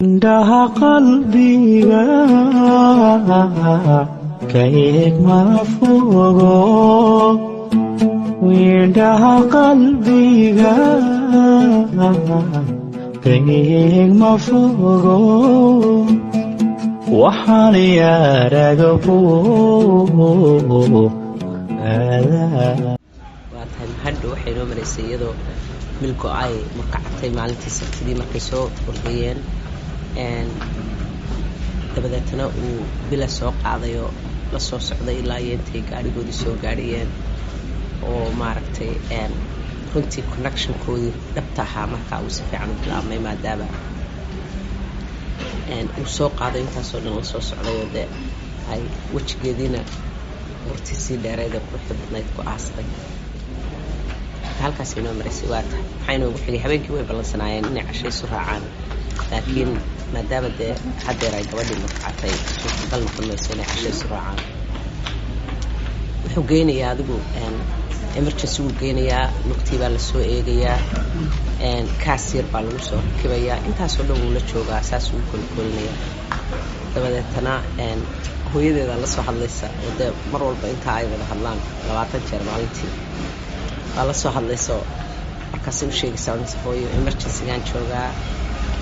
Indhaha qalbiga kaeeg ma fogo, indhaha qalbiga kaeeg ma fogo, waxaan yaarago hadda waxay noo maraysay iyadoo milko ay markacatay maalintii sabtidii markay soo ordayeen dabadeetna uu bila soo qaadayoo la soo socday ilaa iyo intay gaadhigoodii soo gaadhiyeen oo maaragtay runtii connectionkoodii dhabta ahaa markaa uu si fiican u bilaabmay maadaama uu soo qaaday intaasoo dhan la soo socdayoo dee ay wejigeediina hortii sii dheerayda quruxda badnayd ku aastay halkaas inoo maraysay waa tahay waxayna ugu xigay habeenkii way ballansanaayeen inay cashay isu raacaan laakiin maadaama dee haddeer ay gabadhii markacatay suurtagal noqon mayso inay cashay isu raacaan wuxuu geynayaa adigu emergency wuu geynayaa lugtii baa lasoo eegayaa kaasir baa lagu soo rakibayaa intaasoo dhan wuu la joogaa saas uu kolkolinayaa dabadeetana hooyadeeda la soo hadlaysa oo dee mar walba intaa ay wada hadlaan 20 jeer maalintii waa la soo hadlayso markaas u sheegaysaa hooyo emergency-gaan joogaa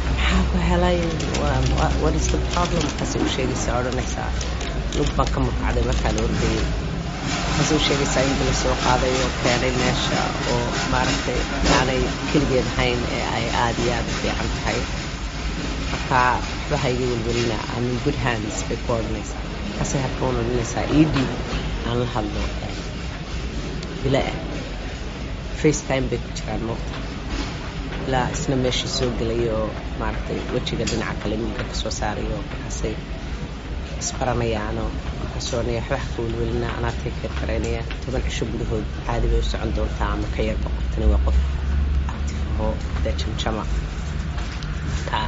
maxaa ku helay what is the problem markaas u sheegaysaa odhanaysaa lug baan ka murkacday markaan ordayay markaas u sheegaysaa in la soo qaaday oo keenay meesha oo maaragtay aanay keligeed ahayn ee ay aad iyo aad u fiican tahay marka waxba hayga welwelina I'm in good hands bay ku odhanaysaa markaasay halka odhanaysaa iidhiib aan la hadlo bila FaceTime bay ku jiraan moogta ilaa isna meeshii soo gelay oo maaragtay wejiga dhinaca kale milka ka soo saaray oo markaasay isbaranayaanoo markaasoo anaya waxba ka welwelina anaa take karaynaya 10 cisho gudahood caadi bay u socon doontaa ama ka yarba qofkani waa qof active oo dee jamjama marka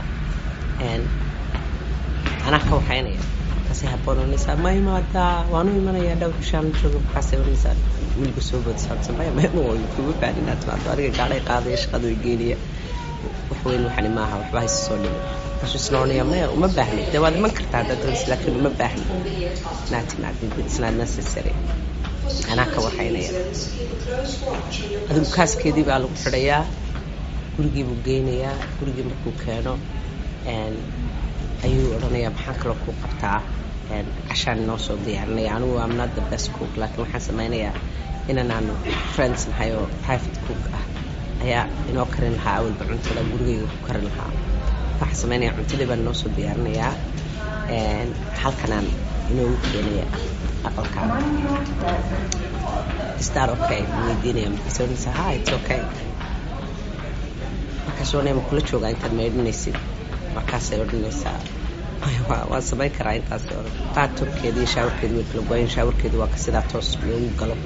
anaa ka waxaynaya markaasay habboonanaysaa maymaadaa waanu imanayaa dhowr cishaan jooga markaasay oranaysaa wiliga soo boodsaabsan maymaadaa kugu baadinaad maado adiga gaadhay qaadaya shaqadu ay geynaya wax weyn waxani maaha waxba haysa soo dhigo markaasuu isna oranaya maya uma baahni dee waad iman kartaa haddaad doonaysa laakiin uma baahni it's not necessary anaa ka waxaynaya adigu kaaskeedii baa lagu xidhayaa gurigii buu geynayaa gurigii markuu keeno ayuu odhanayaa maxaan kaloo ku qabtaa cashaan inoo soo diyaarinaya anigu I'm not the best cook laakiin waxaan samaynayaa inanaanu friends nahay oo private cook ah ayaa inoo karin lahaa awalba cuntada gurigayga ku karin lahaa waxaan samaynayaa cuntadii baan inoo soo diyaarinayaa halkanaan inoogu keenaya aqalka is that okay weydiinaya markaasay odhanaysaa ha it's okay markaasuu odhanaya ma kula joogaa intaad maydhinaysid markaasay odhanaysaa waan samayn karaa intaas qaatobkeeda iyo shaawarkeeda way kala goyeen shaawarkeeda waa ka sidaa toos loogu galo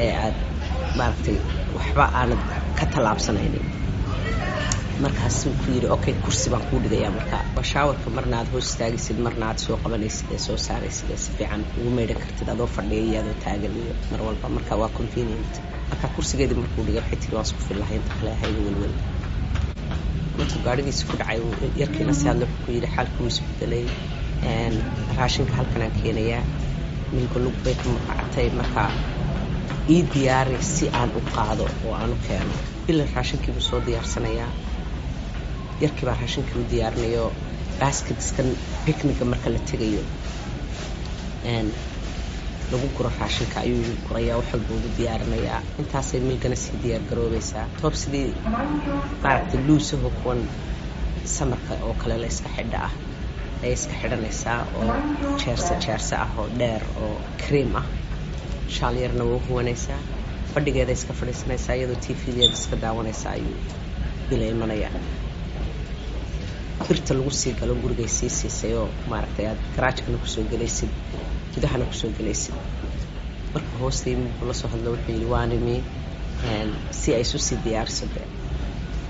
ee aad maaragtay waxba aanad ka tallaabsanaynin markaasuu ku yidhi okay kursi baan kuu dhigayaa marka waa shaawarka marna aad hoos istaagaysid marna aad soo qabanaysid ee soo saaraysid ee si fiican ugu maydhan kartid adoo fadhiya iyo adoo taagan iyo mar walba marka waa convenient marka kursigeedii markuu dhigay waxay tiri waan isku fillahay inta kale hayga welwel markuu gaadhigiisa ku dhacay yarkiina si hadlo wuxuu ku yidhi xaalkuu isbedelay raashinka halkanaan keenayaa milka lug bay ka murkacatay marka ii diyaari si aan u qaado oo aan u keeno bila raashinkiibuu soo diyaarsanayaa yarkii baa raashinkii u diyaarinayo basketskan picniga marka la tegayo lagu guro raashinka ayuu gurayaa wax walba ugu diyaarinayaa intaasay milkana sii diyaar garoobaysaa toob sidii maaragtay luusaho kuwan samarka oo kale la iska xidha ah ayay iska xidhanaysaa oo jeerse ah oo dheer oo cream ah shaal yarna wuu huwanaysaa fadhigeeda iska fadhiisanaysaa iyadoo tvdeeda iska daawanaysaa ayuu bila imanayaa birta lagu sii galo gurigay sii siisay oo maaragtay aad garaajkana kusoo gelaysid gudahana kusoo gelaysid marka hoostay milku la soo hadlo wuxuu yidhi waanimi si ay isu sii diyaariso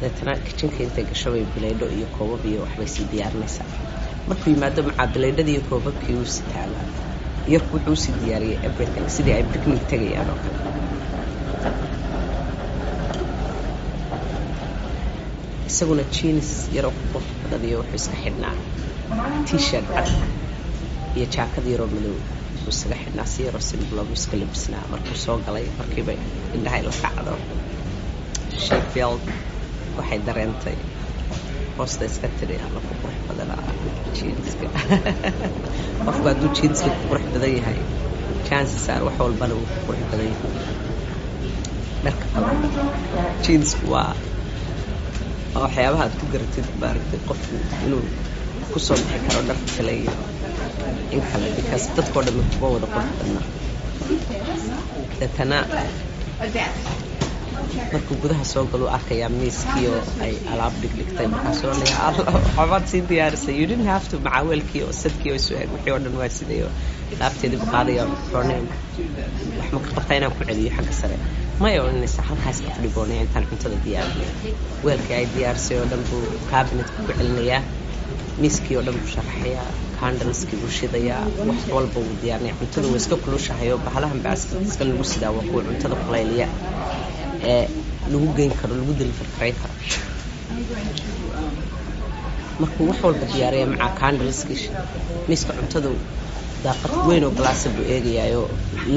deetana kitchenka intay gasho bay bilaydho iyo koobab iyo waxbay sii diyaarinaysaa markuu yimaado macaa bilaydhadii iyo koobabkii uu sii taagaa yarku wuxuu usii diyaariyay everything sidii ay picnic tegayaan oo kale isaguna jeans yaro qurux badan iyo wuxuu iska xidhnaa t-shirt cad iyo jaakad yaroo madow wuxuu isaga xidhnaa si yaroo simple buu iska labisnaa markuu soo galay markiiba indhahay la kacdo Sheffield waxay dareentay hoosta iska tiri alla ku qurux badanaa jeanska qofku hadduu jeanska ku qurux badan yahay chances are wax walbana uu ku qurux badan yahay dharka jeansku waa waxyaabaha aad ku garatid maaragtay qofku inuu ku soo bixi karo dharka kale iyo in kale because dadkoo dhan kuma wada qurux badna deetana markuu gudaha soo galo arkayaa miiskii oo ay alaab dhigdhigtay markaasoo leeyahay sii diyaarisay you didn't have to macaaweelkii oo sadkii oo isu eg wixii oo dhan waa sidayo laabteedii bu qaadaya xorneen wax ma ka qabtaa inaan ku celiyo xagga sare may odhanaysa halkaas ka fadhigoonaya intaan cuntada diyaarinay weelkii ay diyaarisay oo dhan buu cabinetka ku celinayaa miiskii oo dhan buu sharaxayaa candleskii buu shidayaa wax walba wuu diyaarinaya cuntada waa iska kulushahayo bahalahan baaska lagu sidaa waa kuwa cuntada kulayliya ee lagu geyn karo lagu deliver kareyn karo markuu wax walba diyaariya macaa candleskii miiska cuntadu daaqad weyn oo glaasa buu eegayaayo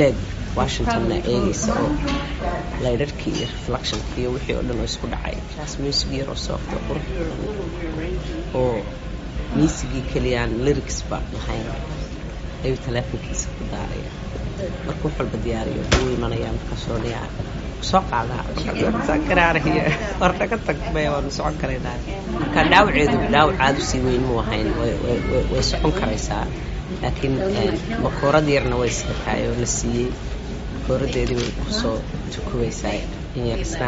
leeg Washingtonna eegaysa oo laydharkii iyo reflectionkii iyo wixii oo dhan oo isku dhacay jazz music yar oo soft oo qurux oo miisigii keliyaan lyrics baa lahayn ayuu teleefonkiisa ku daaraya markuu wax walba diyaariyo wuu imanayaa markaasoo dhayaa soo qaadaa markaasoo garaarahiya warna ka tagmaya waanu socon karaynaa marka dhaawaceedu dhaawac aad u sii weyn muu ahayn way socon karaysaa laakiin makoorad yarna way sidataay oo la siiyey makooradeedii way kusoo tukubaysaa in yar isna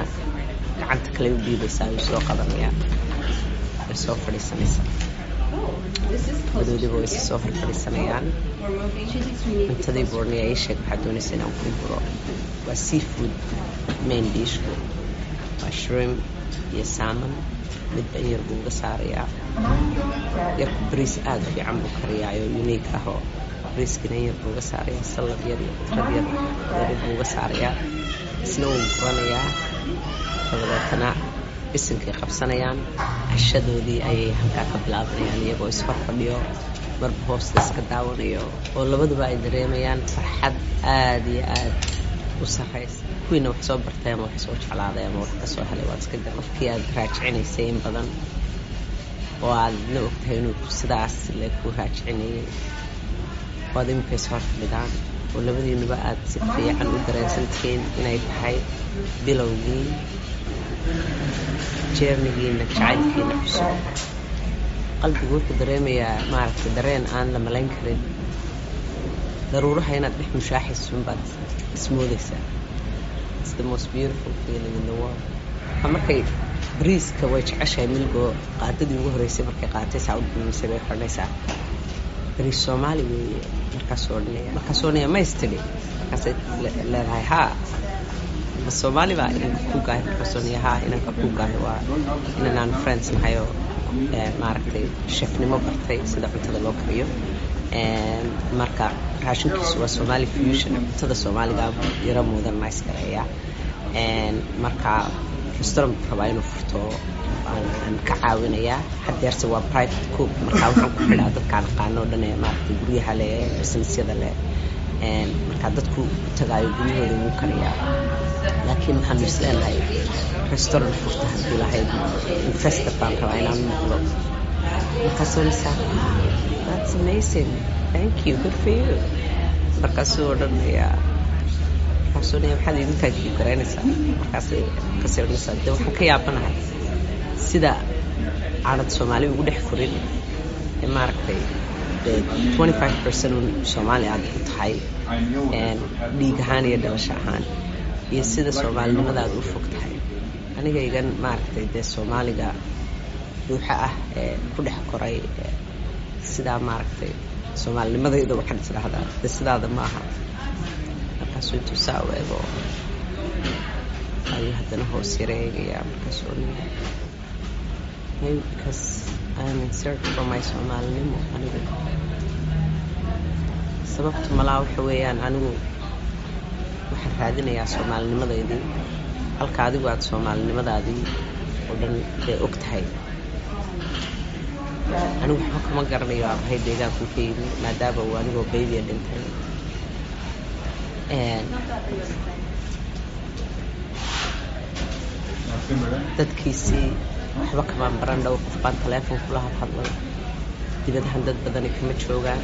gacanta kale u dhiibaysaa way soo qabanayaa way soo fadhiisanaysaa madoodiba way soo fadhiisanayaan cuntadii buurniya ii sheeg waxaad doonaysa inaan ku buro waa seafood main dishku waa shrimp iyo salmon midba in yar buu uga saarayaa yarku bariis aad u fiican buu kariyaayo unique ah oo bariiskina in yar buu uga saarayaa salad yar iyo qudrad yar buu uga saarayaa isna wuu guranayaa dabadeetana bisinkay qabsanayaan cashadoodii ayay halkaa ka bilaabanayaan iyagoo ishor fadhiyo marba hoosta iska daawanayo oo labaduba ay dareemayaan farxad aad iyo aad u sarraysa kuwiina wax soo bartay ama wax soo jeclaaday ama wax ka soo helay waad iska gar qofkii aad raajicinaysay in badan oo aadna ogtahay inuu sidaas le ku raajicinayay waad iminka ishor fadhidaan oo labadiinuba aad si fiican u dareensantihiin inay tahay bilowgii jeernigiina jacaylkiina cusub qalbigu wuxuu dareemayaa maaragtay dareen aan la malayn karin daruuraha inaad dhex mushaaxaysun baad ismoodaysaa it's the most beautiful feeling in the world markay bariiska way jeceshahay milgoo qaadadii ugu horeysay markay qaataysaa u dhumisay bay xornaysaa bariis soomaali weeye markaasoo odhanaya maystidhi markaasay leedahay haa ma soomaali baa inanka ku gaahay markaasoo odhanaya haa inanka ku gaahay waa inanaan friends nahayo maaragtay chefnimo bartay sida cuntada loo kariyo marka raashinkiisu waa Somali fusion cuntada Soomaaliga yara mudan nice gareeya marka restaurant rabaa inuu furto aan ka caawinaya hadeerse waa private cook marka waxaan ku xidhaa dadkaan aqaano dhan ee maaragtay guryaha leh businessyada leh marka dadku tagaayo guryahooda wuu kariyaa laakiin waxaan misleenahay restaurant furta haddii lahayd investor baan rabaa inaan noqdo markaasoo nisaa that's amazing thank you good for you markaasoo odhanaya waxaad idinkaa kii garaynaysaa markaasay kasii odhanaysaa dee waxaan ka yaabanahay sida aanad Soomaali ugu dhex furin ee maaragtay 25% un Soomaali aad u tahay dhiig ahaan iyo dhalasho ahaan iyo sida Soomaalinimada aad u fog tahay aniga igan maaragtay dee Soomaaliga ruuxa ah ee ku dhex koray sidaa maaragtay Soomaalinimadayda waxaan isdhahdaa dee sidaada ma aha markaasuu intuu saa u eego ayuu haddana hoos yara eegayaa markaasuu odhanaya maybe because I'm in search for my Soomaalinimo anigu sababta malaa waxa weeyaan anigu waxaan raadinayaa Soomaalinimadeydii halka adigu aad Soomaalinimadaadii oo dhan bay og tahay anigu waxba kama garanayo aabahay deegaanku ka yimi maadaama uu anigoo baybia dhintay dadkiisii waxba kamaan baran dhowr qof baan taleefon kula hadlay dibadahan dad badani kama joogaan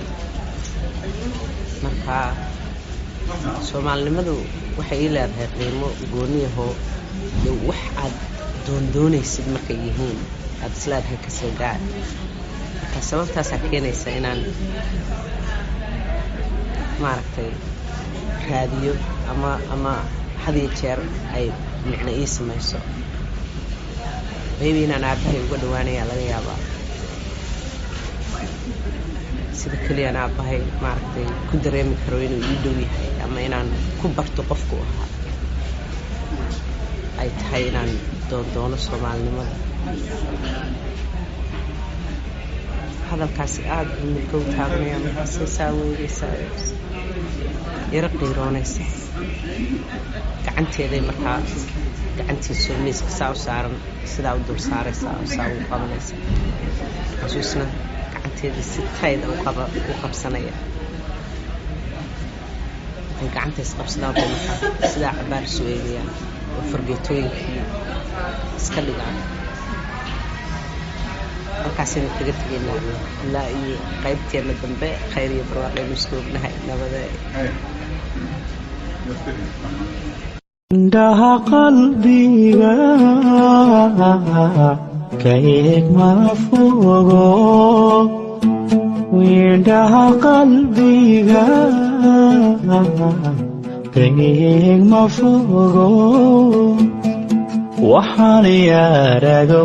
marka soomaalinimadu waxay ii leedahay qiimo gooniyahoo iyo wax aad doondoonaysid markay yihiin aad isleedahay kasoo gaar marka sababtaasaa keenaysa inaan maaragtay raadiyo ama had iyo jeer ay micno ii samayso maybe inaan aabahay uga dhawaanayaa laga yaabaa sida keliya aan aabahay maaragtay ku dareemi karo inuu ii dhow yahay ama inaan ku barto qofku ahaa ay tahay inaan doono soomaalinimada hadalkaasi aad u midkow taabanaya markaasay saa weydaysaa yaro qiiroonaysa gacanteeday markaa gacantiisoo miiska saa u saaran sidaa u dul saaraysaa oo saa ugu qabanaysa xasuusna gacanteedii si tayda u qabsanaya waxay gacanta isqabsadaan bay markaa sidaa cabaar isu eegayaan oo fargeetooyinkii iska dhigaan markaasaynu kaga tegaynaa ilaa iyo qaybteena dambe khayr iyo barwaaqaynu isku ognahay nabadee indhaha qalbiga ka eeg ma fogo indhaha qalbiga ka eeg ma fogo waxaan yaaraga